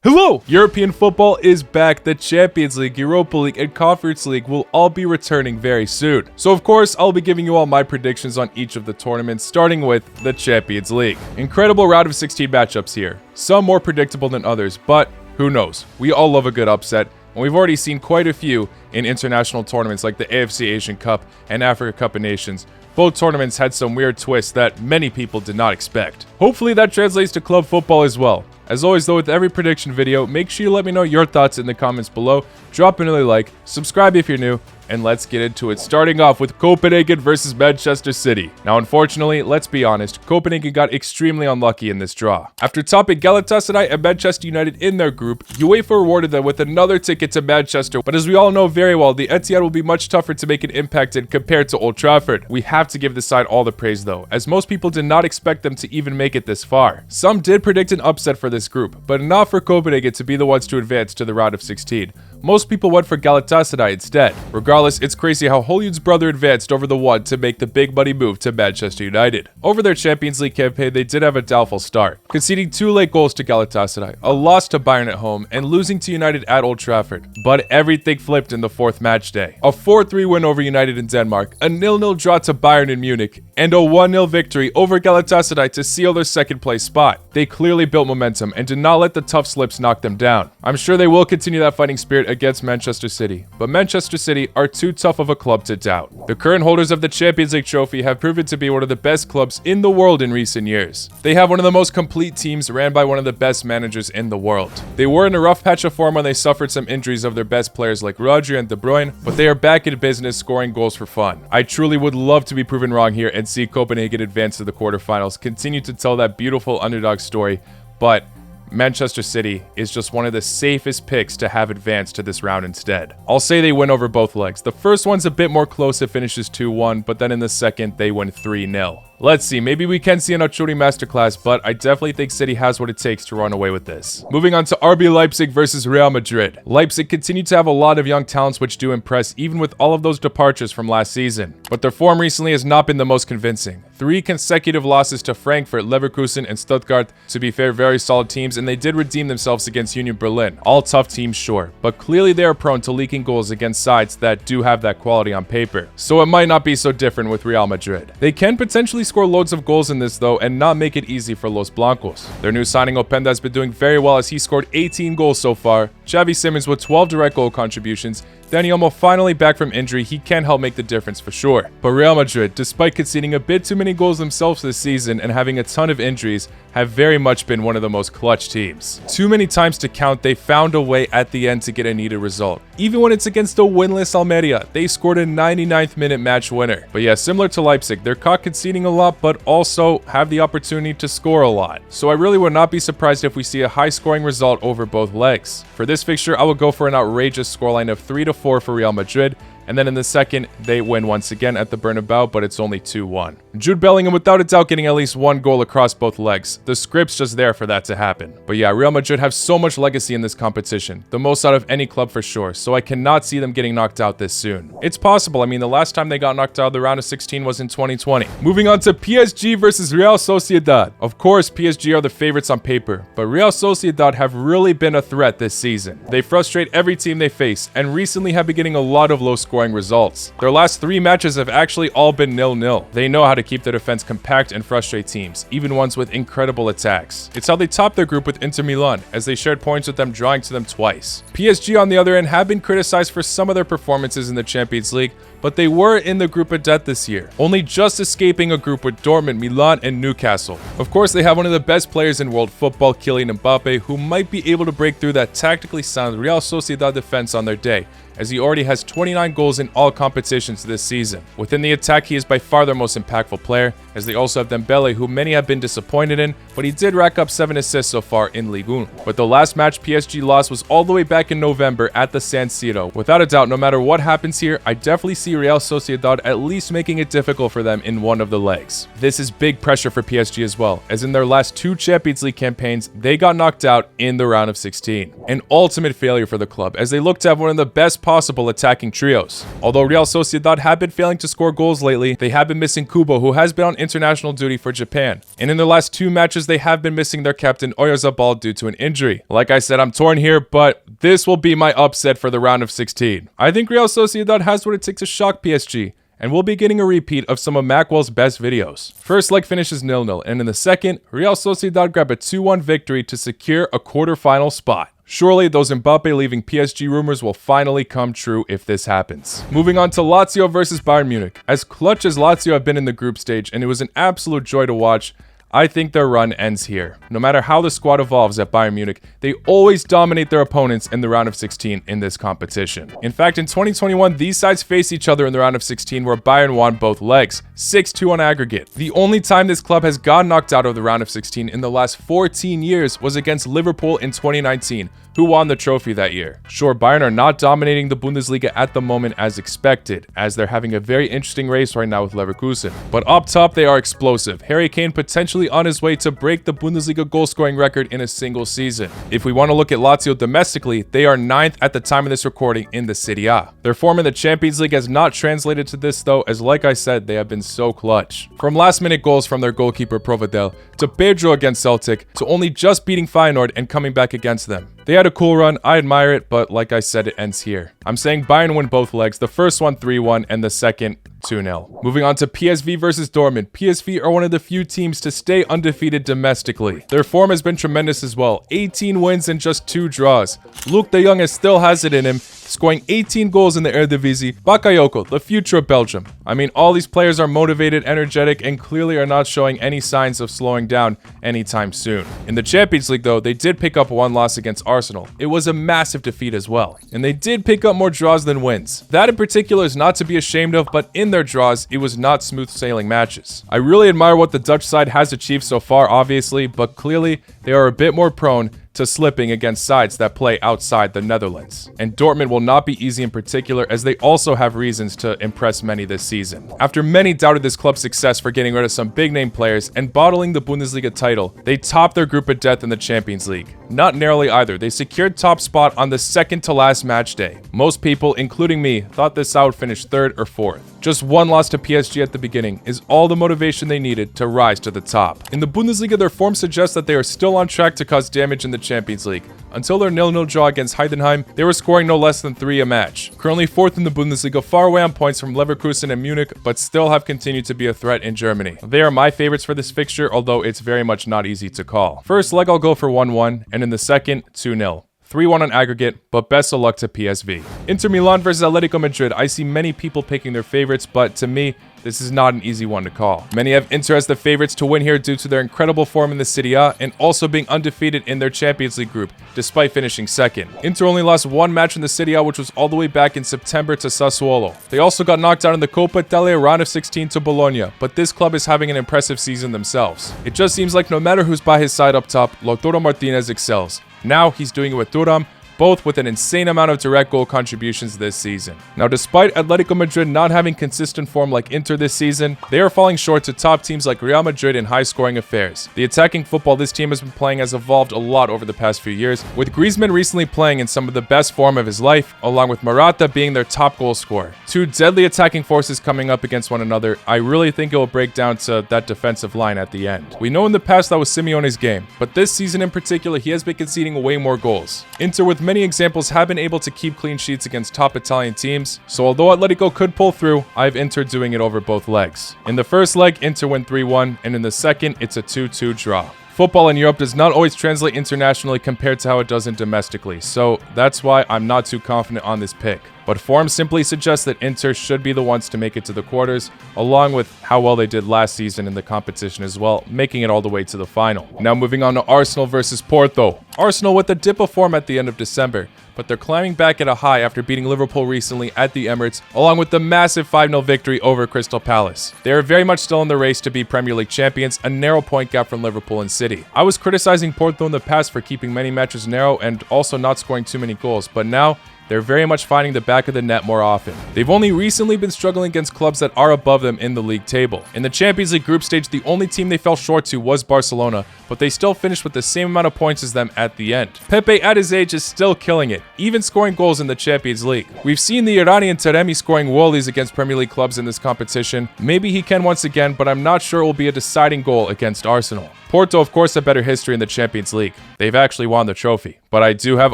Hello! European football is back. The Champions League, Europa League, and Conference League will all be returning very soon. So of course, I'll be giving you all my predictions on each of the tournaments, starting with the Champions League. Incredible round of 16 matchups here. Some more predictable than others, but who knows? We all love a good upset, and we've already seen quite a few in international tournaments like the AFC Asian Cup and Africa Cup of Nations. Both tournaments had some weird twists that many people did not expect. Hopefully that translates to club football as well. As always though, with every prediction video, make sure you let me know your thoughts in the comments below, drop an early like, subscribe if you're new, and let's get into it, starting off with Copenhagen versus Manchester City. Now unfortunately, let's be honest, Copenhagen got extremely unlucky in this draw. After topping Galatasaray and Manchester United in their group, UEFA rewarded them with another ticket to Manchester, but as we all know very well, the Etihad will be much tougher to make an impact in compared to Old Trafford. We have to give this side all the praise though, as most people did not expect them to even make it this far. Some did predict an upset for this group, but not for Copenhagen to be the ones to advance to the round of 16. Most people went for Galatasaray instead. Regardless, it's crazy how Hollywood's brother advanced over the one to make the big money move to Manchester United. Over their Champions League campaign, they did have a doubtful start, conceding 2 late goals to Galatasaray, a loss to Bayern at home, and losing to United at Old Trafford. But everything flipped in the 4th match day. A 4-3 win over United in Denmark, a 0-0 draw to Bayern in Munich, and a 1-0 victory over Galatasaray to seal their 2nd place spot. They clearly built momentum and did not let the tough slips knock them down. I'm sure they will continue that fighting spirit against Manchester City, but Manchester City are too tough of a club to doubt. The current holders of the Champions League trophy have proven to be one of the best clubs in the world in recent years. They have one of the most complete teams ran by one of the best managers in the world. They were in a rough patch of form when they suffered some injuries of their best players like Rodri and De Bruyne, but they are back in business scoring goals for fun. I truly would love to be proven wrong here and see Copenhagen advance to the quarterfinals, continue to tell that beautiful underdog story, but Manchester City is just one of the safest picks to have advanced to this round instead. I'll say they win over both legs. The first one's a bit more close, it finishes 2-1, but then in the second, they win 3-0. Let's see, maybe we can see an Achuri masterclass, but I definitely think City has what it takes to run away with this. Moving on to RB Leipzig versus Real Madrid. Leipzig continue to have a lot of young talents which do impress even with all of those departures from last season. But their form recently has not been the most convincing. 3 consecutive losses to Frankfurt, Leverkusen, and Stuttgart. To be fair, very solid teams, and they did redeem themselves against Union Berlin. All tough teams, sure, but clearly they are prone to leaking goals against sides that do have that quality on paper. So it might not be so different with Real Madrid. They can potentially score loads of goals in this though and not make it easy for Los Blancos. Their new signing Openda has been doing very well as he scored 18 goals so far. Xavi Simons with 12 direct goal contributions. Dani Olmo finally back from injury, he can help make the difference for sure. But Real Madrid, despite conceding a bit too many goals themselves this season and having a ton of injuries, have very much been one of the most clutch teams. Too many times to count, they found a way at the end to get a needed result. Even when it's against a winless Almeria, they scored a 99th minute match winner. But yeah, similar to Leipzig, they're caught conceding a lot, but also have the opportunity to score a lot. So I really would not be surprised if we see a high scoring result over both legs. For this fixture, I would go for an outrageous scoreline of 3-4 for Real Madrid, and then in the second, they win once again at the Bernabeu, but it's only 2-1. Jude Bellingham without a doubt getting at least 1 goal across both legs. The script's just there for that to happen. But yeah, Real Madrid have so much legacy in this competition, the most out of any club for sure, so I cannot see them getting knocked out this soon. It's possible, I mean the last time they got knocked out of the round of 16 was in 2020. Moving on to PSG versus Real Sociedad. Of course, PSG are the favorites on paper, but Real Sociedad have really been a threat this season. They frustrate every team they face, and recently have been getting a lot of low scoring results. Their last 3 matches have actually all been 0-0. They know how to keep their defense compact and frustrate teams, even ones with incredible attacks. It's how they topped their group with Inter Milan, as they shared points with them, drawing to them twice. PSG on the other end have been criticized for some of their performances in the Champions League, but they were in the group of death this year, only just escaping a group with Dortmund, Milan, and Newcastle. Of course, they have one of the best players in world football, Kylian Mbappe, who might be able to break through that tactically sound Real Sociedad defense on their day, as he already has 29 goals in all competitions this season. Within the attack, he is by far their most impactful player, as they also have Dembele, who many have been disappointed in, but he did rack up 7 assists so far in Ligue 1. But the last match PSG lost was all the way back in November at the San Siro. Without a doubt, no matter what happens here, I definitely see Real Sociedad at least making it difficult for them in one of the legs. This is big pressure for PSG as well, as in their last 2 Champions League campaigns, they got knocked out in the round of 16. An ultimate failure for the club, as they look to have one of the best possible attacking trios. Although Real Sociedad have been failing to score goals lately, they have been missing Kubo, who has been on international duty for Japan. And in their last 2 matches, they have been missing their captain Oyarzabal due to an injury. Like I said, I'm torn here, but this will be my upset for the round of 16. I think Real Sociedad has what it takes to shock PSG, and we'll be getting a repeat of some of Macwell's best videos. First leg finishes 0-0, and in the second, Real Sociedad grab a 2-1 victory to secure a quarterfinal spot. Surely, those Mbappe leaving PSG rumors will finally come true if this happens. Moving on to Lazio versus Bayern Munich. As clutch as Lazio have been in the group stage, and it was an absolute joy to watch, I think their run ends here. No matter how the squad evolves at Bayern Munich, they always dominate their opponents in the round of 16 in this competition. In fact, in 2021, these sides faced each other in the round of 16 where Bayern won both legs, 6-2 on aggregate. The only time this club has gotten knocked out of the round of 16 in the last 14 years was against Liverpool in 2019, who won the trophy that year. Sure, Bayern are not dominating the Bundesliga at the moment as expected, as they're having a very interesting race right now with Leverkusen. But up top, they are explosive. Harry Kane potentially on his way to break the Bundesliga goal-scoring record in a single season. If we want to look at Lazio domestically, they are 9th at the time of this recording in the Serie A. Their form in the Champions League has not translated to this though, as like I said, they have been so clutch. From last-minute goals from their goalkeeper Provedel, to Pedro against Celtic, to only just beating Feyenoord and coming back against them. They had a cool run, I admire it, but like I said, it ends here. I'm saying Bayern win both legs, the first one 3-1 and the second 2-0. Moving on to PSV versus Dortmund. PSV are one of the few teams to stay undefeated domestically. Their form has been tremendous as well, 18 wins and just 2 draws. Luke de Jong still has it in him, scoring 18 goals in the Eredivisie. Bakayoko, the future of Belgium. I mean, all these players are motivated, energetic, and clearly are not showing any signs of slowing down anytime soon. In the Champions League though, they did pick up 1 loss against Arsenal. It was a massive defeat as well. And they did pick up more draws than wins. That in particular is not to be ashamed of, but in their draws, it was not smooth sailing matches. I really admire what the Dutch side has achieved so far, obviously, but clearly they are a bit more prone to slipping against sides that play outside the Netherlands. And Dortmund will not be easy in particular, as they also have reasons to impress many this season. After many doubted this club's success for getting rid of some big name players and bottling the Bundesliga title, they topped their group of death in the Champions League. Not narrowly either, they secured top spot on the second to last match day. Most people, including me, thought this side would finish 3rd or 4th. Just 1 loss to PSG at the beginning is all the motivation they needed to rise to the top. In the Bundesliga, their form suggests that they are still on track to cause damage in the Champions League. Until their 0-0 draw against Heidenheim, they were scoring no less than 3 a match. Currently 4th in the Bundesliga, far away on points from Leverkusen and Munich, but still have continued to be a threat in Germany. They are my favorites for this fixture, although it's very much not easy to call. First leg I'll go for 1-1, and in the second, 2-0. 3-1 on aggregate, but best of luck to PSV. Inter Milan versus Atletico Madrid. I see many people picking their favorites, but to me, this is not an easy one to call. Many have Inter as the favorites to win here due to their incredible form in the Serie A and also being undefeated in their Champions League group, despite finishing 2nd. Inter only lost 1 match in the Serie A, which was all the way back in September to Sassuolo. They also got knocked out in the Coppa Italia round of 16 to Bologna, but this club is having an impressive season themselves. It just seems like no matter who's by his side up top, Lautaro Martinez excels. Now he's doing it with Thuram, both with an insane amount of direct goal contributions this season. Now, despite Atletico Madrid not having consistent form like Inter this season, they are falling short to top teams like Real Madrid in high-scoring affairs. The attacking football this team has been playing has evolved a lot over the past few years, with Griezmann recently playing in some of the best form of his life, along with Morata being their top goal scorer. 2 deadly attacking forces coming up against one another. I really think it will break down to that defensive line at the end. We know in the past that was Simeone's game, but this season in particular, he has been conceding way more goals. Inter, with many examples, have been able to keep clean sheets against top Italian teams, so although Atletico could pull through, I have Inter doing it over both legs. In the first leg, Inter win 3-1, and in the second, it's a 2-2 draw. Football in Europe does not always translate internationally compared to how it does domestically, so that's why I'm not too confident on this pick. But form simply suggests that Inter should be the ones to make it to the quarters, along with how well they did last season in the competition as well, making it all the way to the final. Now moving on to Arsenal versus Porto. Arsenal with a dip of form at the end of December, but they're climbing back at a high after beating Liverpool recently at the Emirates, along with the massive 5-0 victory over Crystal Palace. They are very much still in the race to be Premier League champions, a narrow point gap from Liverpool and City. I was criticizing Porto in the past for keeping many matches narrow and also not scoring too many goals, but now They're very much finding the back of the net more often. They've only recently been struggling against clubs that are above them in the league table. In the Champions League group stage, the only team they fell short to was Barcelona, but they still finished with the same amount of points as them at the end. Pepe at his age is still killing it, even scoring goals in the Champions League. We've seen the Iranian Taremi scoring wollies against Premier League clubs in this competition. Maybe he can once again, but I'm not sure it will be a deciding goal against Arsenal. Porto, of course, have better history in the Champions League. They've actually won the trophy, but I do have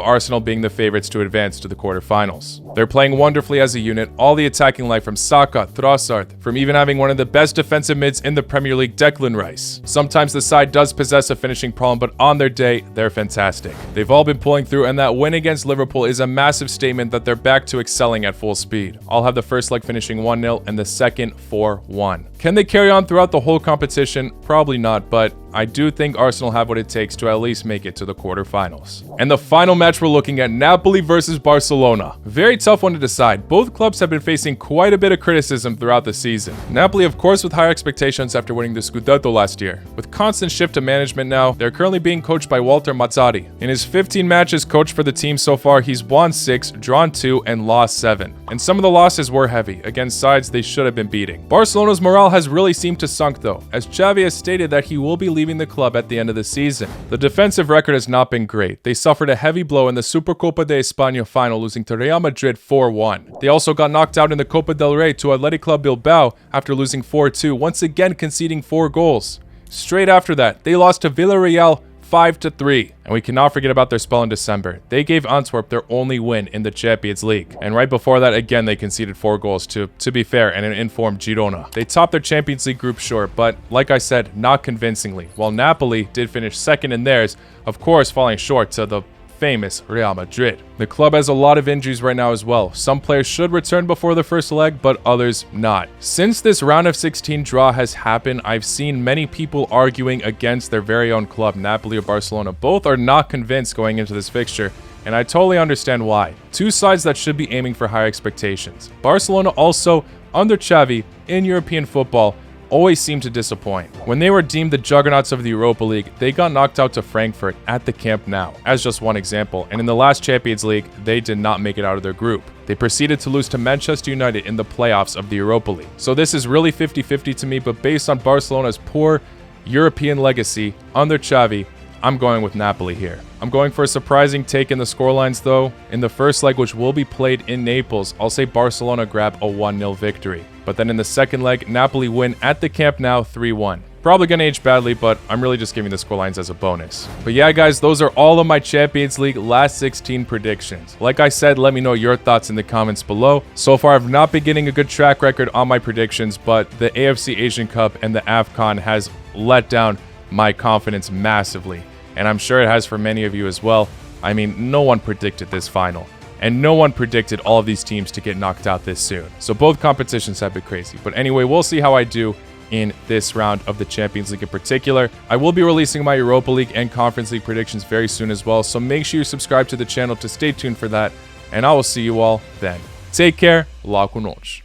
Arsenal being the favorites to advance to the quarterfinals. They're playing wonderfully as a unit, all the attacking life from Saka, Trossard, from even having one of the best defensive mids in the Premier League, Declan Rice. Sometimes the side does possess a finishing problem, but on their day, they're fantastic. They've all been pulling through, and that win against Liverpool is a massive statement that they're back to excelling at full speed. I'll have the first leg finishing 1-0 and the second 4-1. Can they carry on throughout the whole competition? Probably not, but I do think Arsenal have what it takes to at least make it to the quarterfinals. And the final match we're looking at, Napoli versus Barcelona. Very tough one to decide. Both clubs have been facing quite a bit of criticism throughout the season. Napoli, of course, with higher expectations after winning the Scudetto last year. With constant shift to management now, they're currently being coached by Walter Mazzarri. In his 15 matches coached for the team so far, he's won 6, drawn 2, and lost 7. And some of the losses were heavy, against sides they should have been beating. Barcelona's morale has really seemed to sunk though, as Xavi has stated that he will be leaving the club at the end of the season. The defensive record has not been great. They suffered a heavy blow in the Supercopa de España final, losing to Real Madrid 4-1. They also got knocked out in the Copa del Rey to Atletico Bilbao after losing 4-2, once again conceding 4 goals. Straight after that, they lost to Villarreal 5-3. And we cannot forget about their spell in December. They gave Antwerp their only win in the Champions League. And right before that, again, they conceded 4 goals to be fair, and an informed Girona. They topped their Champions League group short, but like I said, not convincingly. While Napoli did finish second in theirs, of course falling short to the famous Real Madrid. The club has a lot of injuries right now as well. Some players should return before the first leg, but others not. Since this round of 16 draw has happened, I've seen many people arguing against their very own club, Napoli or Barcelona. Both are not convinced going into this fixture, and I totally understand why. Two sides that should be aiming for higher expectations. Barcelona also, under Xavi, in European football, always seem to disappoint. When they were deemed the juggernauts of the Europa League, they got knocked out to Frankfurt at the Camp Nou, as just one example, and in the last Champions League, they did not make it out of their group. They proceeded to lose to Manchester United in the playoffs of the Europa League. So this is really 50-50 to me, but based on Barcelona's poor European legacy under Xavi, I'm going with Napoli here. I'm going for a surprising take in the scorelines though. In the first leg, which will be played in Naples, I'll say Barcelona grab a 1-0 victory. But then in the second leg, Napoli win at the Camp Nou 3-1. Probably gonna age badly, but I'm really just giving the scorelines as a bonus. But yeah, guys, those are all of my Champions League last 16 predictions. Like I said, let me know your thoughts in the comments below. So far, I've not been getting a good track record on my predictions, but the AFC Asian Cup and the AFCON has let down my confidence massively. And I'm sure it has for many of you as well. I mean, no one predicted this final. And no one predicted all of these teams to get knocked out this soon. So both competitions have been crazy. But anyway, we'll see how I do in this round of the Champions League in particular. I will be releasing my Europa League and Conference League predictions very soon as well. So make sure you subscribe to the channel to stay tuned for that. And I will see you all then. Take care. Lá com nós.